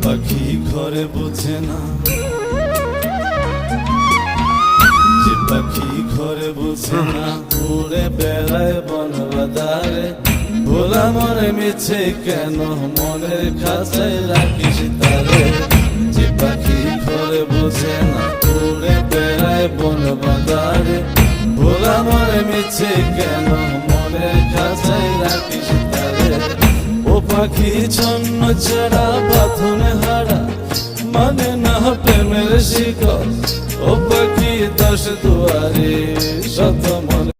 পাখি ঘরে বোঝে না, যে পাখি ঘরে বোঝে না, উড়ে বেড়ায় বন বাদারে। ভোলা মনে মিছে কেন মনের খাঁচায় রাখিস তারে। যে পাখি ঘরে বোঝে না, উড়ে বেড়ায় বন বাদারে। ভোলা মনে মিছে কেন মনের খাঁচায় রাখিস তারে। ও পাখি ছন্ন ছাড়া বাঁধনে হারা, মানে না প্রেমের শিকল। ও পাখি 10 দুয়ারে শত মনে